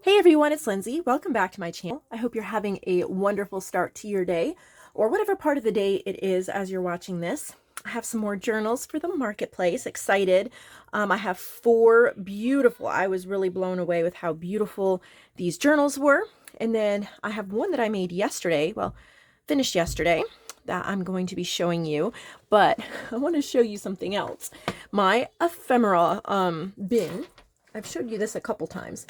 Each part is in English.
Hey everyone, it's Lindsay. Welcome back to my channel. I hope you're having a wonderful start to your day, or whatever part of the day it is as you're watching this. I have some more journals for the marketplace. Excited. I have four beautiful, I was really blown away with how beautiful these journals were. And then I have one that I made yesterday, well, finished yesterday, that I'm going to be showing you. But I want to show you something else. My ephemera bin. I've showed you this a couple times.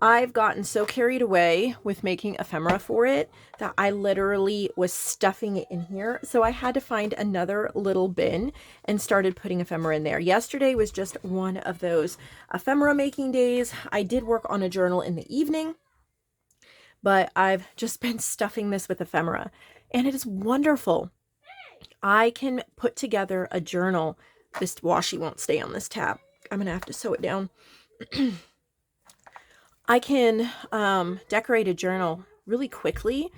I've gotten so carried away with making ephemera for it that I literally was stuffing it in here. So I had to find another little bin and started putting ephemera in there. Yesterday was just one of those ephemera making days. I did work on a journal in the evening, but I've just been stuffing this with ephemera and it is wonderful. I can put together a journal. This washi won't stay on this tab. I'm going to have to sew it down. I can decorate a journal really quickly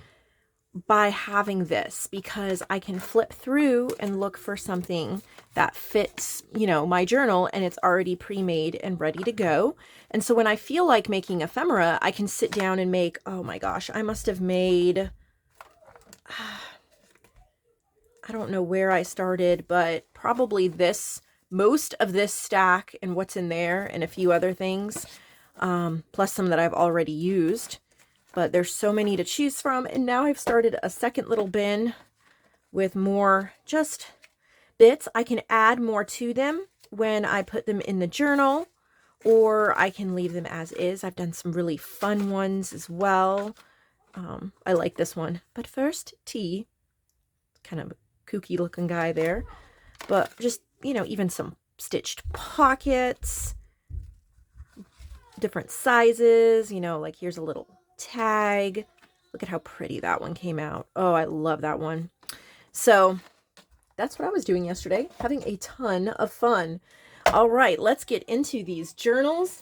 by having this because I can flip through and look for something that fits, my journal, and it's already pre-made and ready to go. And so when I feel like making ephemera, I can sit down and make, oh my gosh, I must have made, I don't know where I started, but probably most of this stack and what's in there and a few other things. Plus some that I've already used, but there's so many to choose from. And now I've started a second little bin with more just bits. I can add more to them when I put them in the journal, or I can leave them as is. I've done some really fun ones as well. I like this one. But first, tea. Kind of a kooky looking guy there. But just, even some stitched pockets. Different sizes, like here's a little tag. Look at how pretty that one came out. Oh, I love that one. So that's what I was doing yesterday, having a ton of fun. All right, let's get into these journals.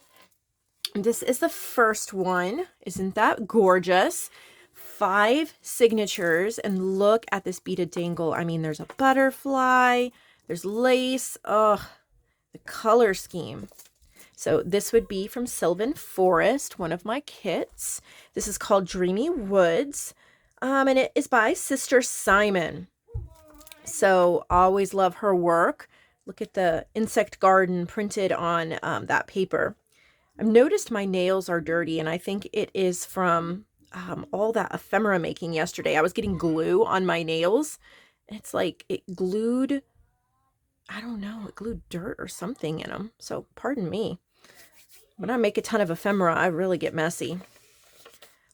This is the first one. Isn't that gorgeous? 5 signatures, and look at this beaded dangle. I mean, there's a butterfly, there's lace. Oh, the color scheme. So this would be from Sylvan Forest, one of my kits. This is called Dreamy Woods, and it is by Sister Simon. So always love her work. Look at the insect garden printed on that paper. I've noticed my nails are dirty, and I think it is from all that ephemera making yesterday. I was getting glue on my nails. It's like it glued, I don't know, it glued dirt or something in them. So pardon me. When I make a ton of ephemera, I really get messy.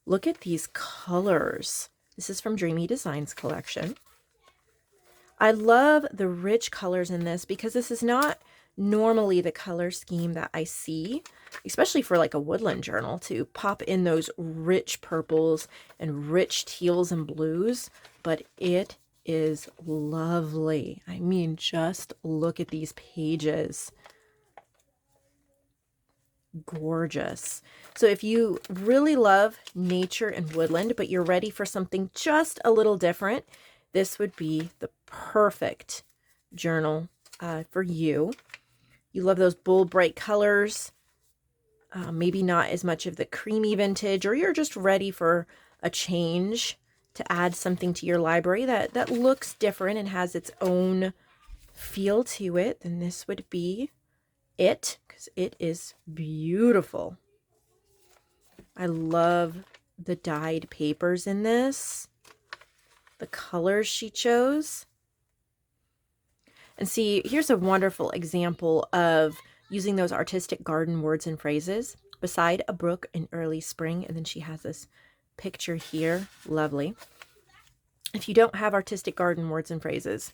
Look at these colors. This is from Dreamy Designs collection. I love the rich colors in this because this is not normally the color scheme that I see, especially for like a woodland journal, to pop in those rich purples and rich teals and blues, but it is lovely. I mean, just look at these pages. Gorgeous. So if you really love nature and woodland, but you're ready for something just a little different, this would be the perfect journal for you. You love those bold, bright colors, maybe not as much of the creamy vintage, or you're just ready for a change to add something to your library that looks different and has its own feel to it, then this would be it, because it is beautiful. I love the dyed papers in this, the colors she chose. And see, here's a wonderful example of using those artistic garden words and phrases. Beside a brook in early spring, and then she has this picture here. Lovely. If you don't have artistic garden words and phrases,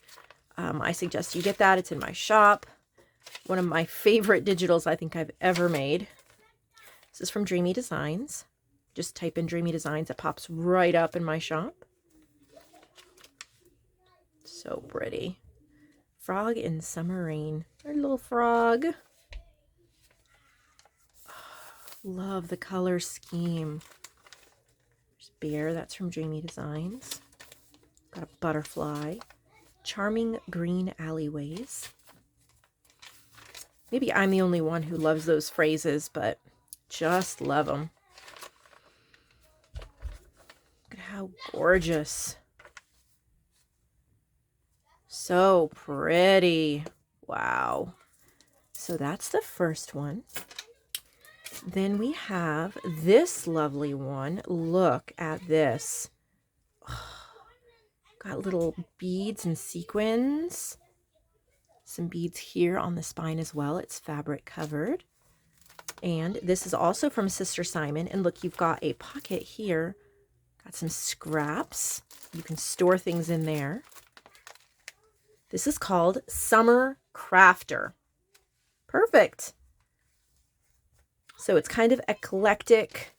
I suggest you get that. It's in my shop. One of my favorite digitals I think I've ever made. This is from Dreamy Designs. Just type in Dreamy Designs. It pops right up in my shop. So pretty. Frog in summer rain. Our little frog. Oh, love the color scheme. There's bear. That's from Dreamy Designs. Got a butterfly. Charming green alleyways. Maybe I'm the only one who loves those phrases, but just love them. how gorgeous. So pretty. Wow. So that's the first one. Then we have this lovely one. Look at this. Got little beads and sequins. Some beads here on the spine as well. It's fabric covered. And this is also from Sister Simon. And look, you've got a pocket here. Got some scraps. You can store things in there. This is called Summer Crafter. Perfect. So it's kind of eclectic.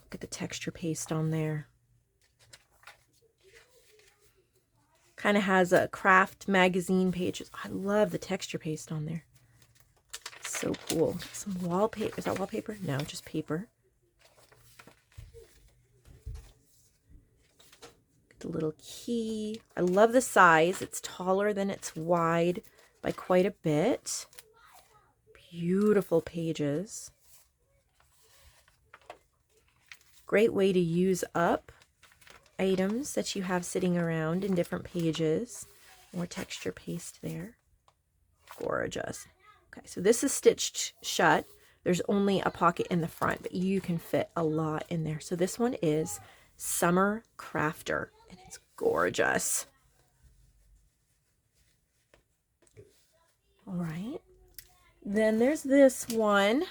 Look at the texture paste on there. Kind of has a craft magazine pages. I love the texture paste on there. So cool. Some wallpaper. Is that wallpaper? No, just paper. The little key. I love the size. It's taller than it's wide by quite a bit. Beautiful pages. Great way to use up items that you have sitting around in different pages. More texture paste there. Gorgeous. Okay, so this is stitched shut. There's only a pocket in the front, but you can fit a lot in there. So this one is Summer Crafter, and it's gorgeous. All right. Then there's this one.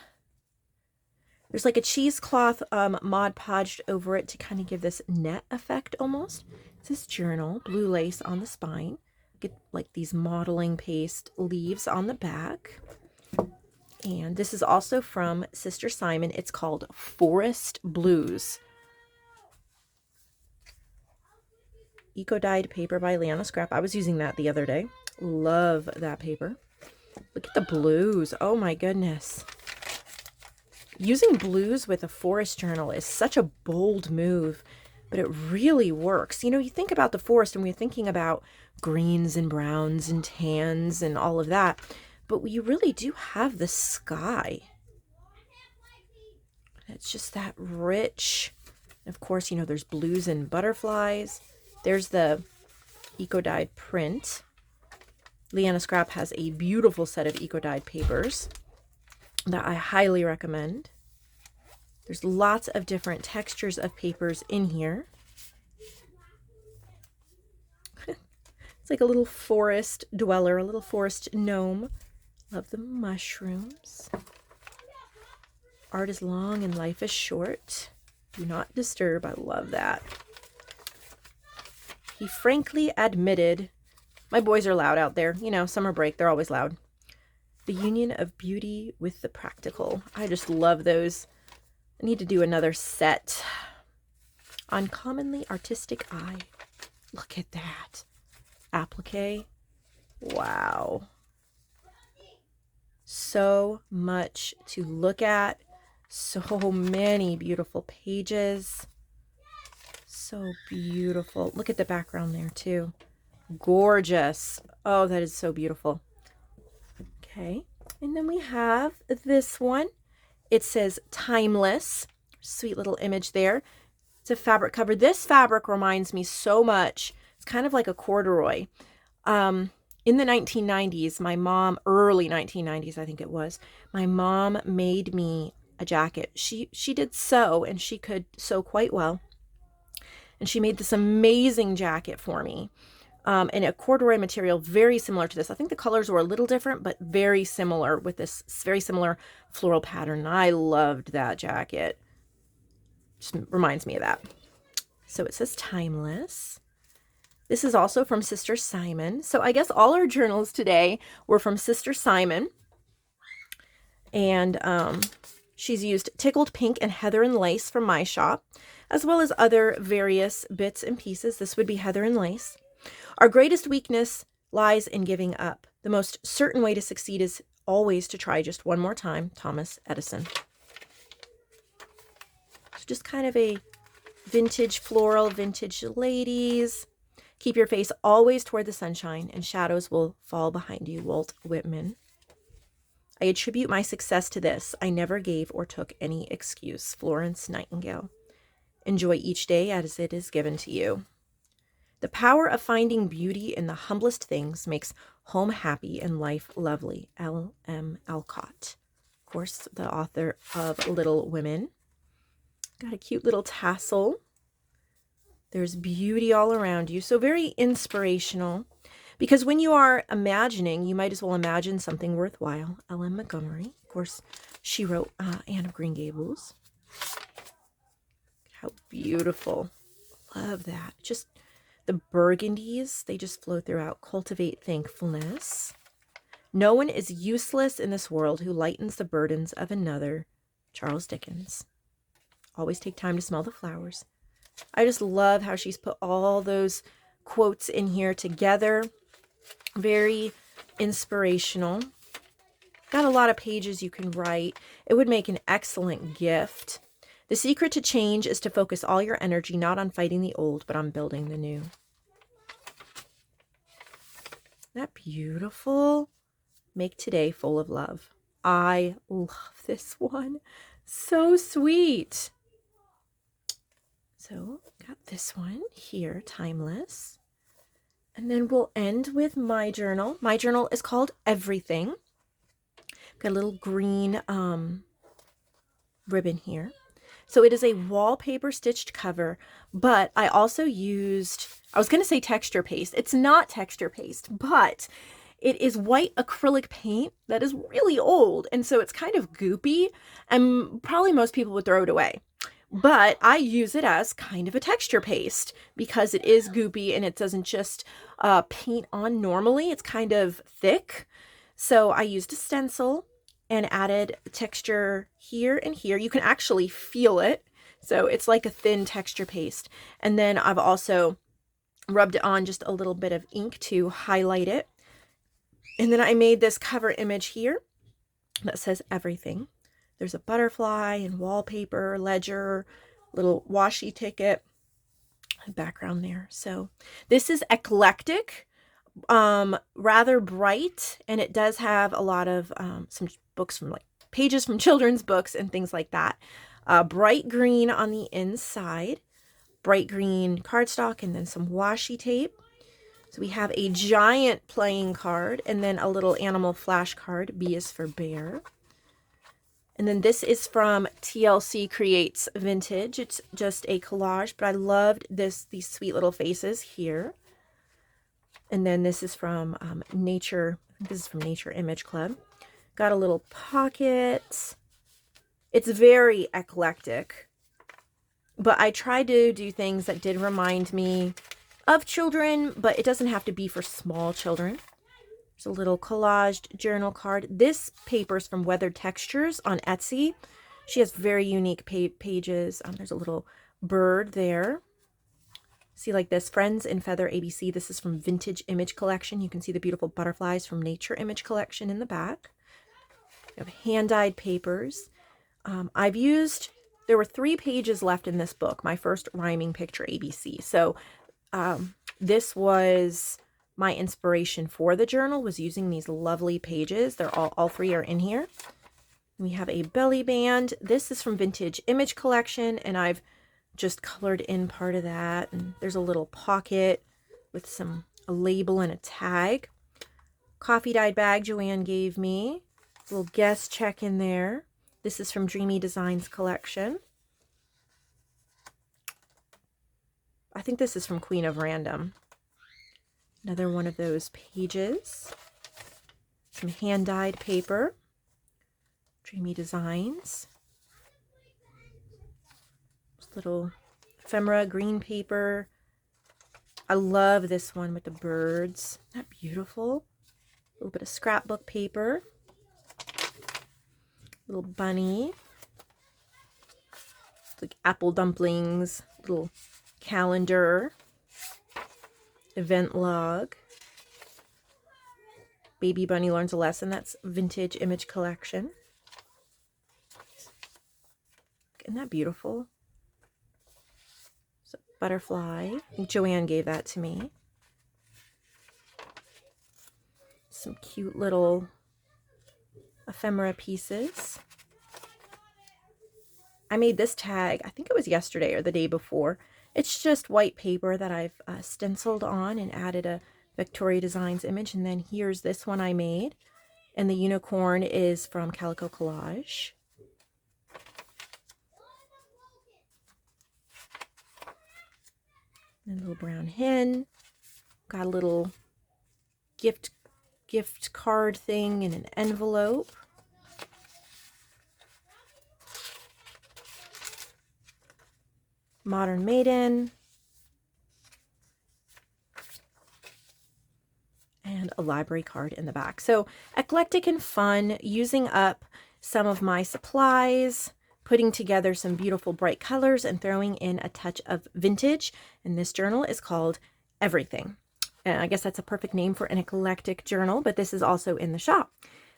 There's like a cheesecloth Mod Podged over it to kind of give this net effect almost. It's this journal, blue lace on the spine. Get like these modeling paste leaves on the back. And this is also from Sister Simon. It's called Forest Blues. Eco-dyed paper by Liana Scrap. I was using that the other day. Love that paper. Look at the blues. Oh my goodness. Using blues with a forest journal is such a bold move, but it really works. You know, you think about the forest and we're thinking about greens and browns and tans and all of that, but you really do have the sky. It's just that rich. Of course, you know, there's blues and butterflies. There's the eco-dyed print. Liana Scrap has a beautiful set of eco-dyed papers that I highly recommend. There's lots of different textures of papers in here. It's like a little forest dweller, a little forest gnome. Love the mushrooms. Art is long and life is short. Do not disturb. I love that. He frankly admitted, my boys are loud out there. You know, summer break, they're always loud. The union of beauty with the practical. I just love those. I need to do another set. Uncommonly artistic eye. Look at that. Applique. Wow. So much to look at. So many beautiful pages. So beautiful. Look at the background there too. Gorgeous. Oh, that is so beautiful. Okay, and then we have this one. It says Timeless. Sweet little image there. It's a fabric cover. This fabric reminds me so much. It's kind of like a corduroy. In the 1990s, my mom, early 1990s, I think it was, my mom made me a jacket. She did sew, and she could sew quite well. And she made this amazing jacket for me. And a corduroy material very similar to this. I think the colors were a little different, but very similar with this very similar floral pattern. I loved that jacket. Just reminds me of that. So it says Timeless. This is also from Sister Simon. So I guess all our journals today were from Sister Simon. And she's used Tickled Pink and Heather and Lace from my shop, as well as other various bits and pieces. This would be Heather and Lace. Our greatest weakness lies in giving up. The most certain way to succeed is always to try just one more time. Thomas Edison. So just kind of a vintage floral, vintage ladies. Keep your face always toward the sunshine and shadows will fall behind you. Walt Whitman. I attribute my success to this. I never gave or took any excuse. Florence Nightingale. Enjoy each day as it is given to you. The power of finding beauty in the humblest things makes home happy and life lovely. L.M. Alcott. Of course, the author of Little Women. Got a cute little tassel. There's beauty all around you. So very inspirational. Because when you are imagining, you might as well imagine something worthwhile. Ellen Montgomery. Of course, she wrote Anne of Green Gables. How beautiful. Love that. Just the burgundies, they just flow throughout. Cultivate thankfulness. No one is useless in this world who lightens the burdens of another. Charles Dickens. Always take time to smell the flowers. I just love how she's put all those quotes in here together. Very inspirational. Got a lot of pages you can write. It would make an excellent gift. The secret to change is to focus all your energy not on fighting the old, but on building the new. Isn't that beautiful? Make today full of love. I love this one. So sweet. So, got this one here, Timeless. And then we'll end with my journal. My journal is called Everything. Got a little green ribbon here. So it is a wallpaper stitched cover, but I also used, I was going to say texture paste. It's not texture paste, but it is white acrylic paint that is really old. And so it's kind of goopy, and probably most people would throw it away. But I use it as kind of a texture paste because it is goopy and it doesn't just paint on normally. It's kind of thick. So I used a stencil and added texture here and here. You can actually feel it. So it's like a thin texture paste. And then I've also rubbed it on just a little bit of ink to highlight it. And then I made this cover image here that says Everything. There's a butterfly and wallpaper, ledger, little washi ticket, background there. So this is Eclectic, rather bright, and it does have a lot of some books from like pages from children's books and things like that. Bright green on the inside, bright green cardstock, and then some washi tape. So we have a giant playing card and then a little animal flashcard. B is for bear. And then this is from TLC Creates Vintage. It's just a collage, but I loved these sweet little faces here. And then this is from Nature. I think this is from Nature Image Club. Got a little pocket. It's very eclectic, but I tried to do things that did remind me of children, but it doesn't have to be for small children. There's a little collaged journal card. This paper is from Weathered Textures on Etsy. She has very unique pages. There's a little bird there. See, like this, Friends in Feather ABC. This is from Vintage Image Collection. You can see the beautiful butterflies from Nature Image Collection in the back. You have hand-dyed papers. There were 3 pages left in this book, my first rhyming picture ABC. So this was my inspiration for the journal, was using these lovely pages. They're all 3 are in here. We have a belly band. This is from Vintage Image Collection, and I've just colored in part of that. And there's a little pocket with a label and a tag. Coffee dyed bag Joanne gave me. A little guest check in there. This is from Dreamy Designs collection. I think this is from Queen of Random. Another one of those pages. Some hand-dyed paper. Dreamy Designs. This little ephemera green paper. I love this one with the birds. Isn't that beautiful? A little bit of scrapbook paper. Little bunny. It's like apple dumplings. Little calendar. Event log. Baby bunny learns a lesson. That's Vintage Image Collection. Isn't that beautiful? So, butterfly. I think Joanne gave that to me. Some cute little ephemera pieces. I made this tag, I think it was yesterday or the day before. It's just white paper that I've stenciled on and added a Victoria Designs image. And then here's this one I made. And the unicorn is from Calico Collage. And a little brown hen. Got a little gift card thing in an envelope. Modern Maiden. And a library card in the back. So eclectic and fun, using up some of my supplies, putting together some beautiful bright colors, and throwing in a touch of vintage. And this journal is called Everything. And I guess that's a perfect name for an eclectic journal, but this is also in the shop.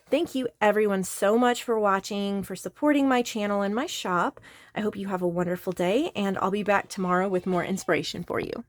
Thank you everyone so much for watching, for supporting my channel and my shop. I hope you have a wonderful day, and I'll be back tomorrow with more inspiration for you.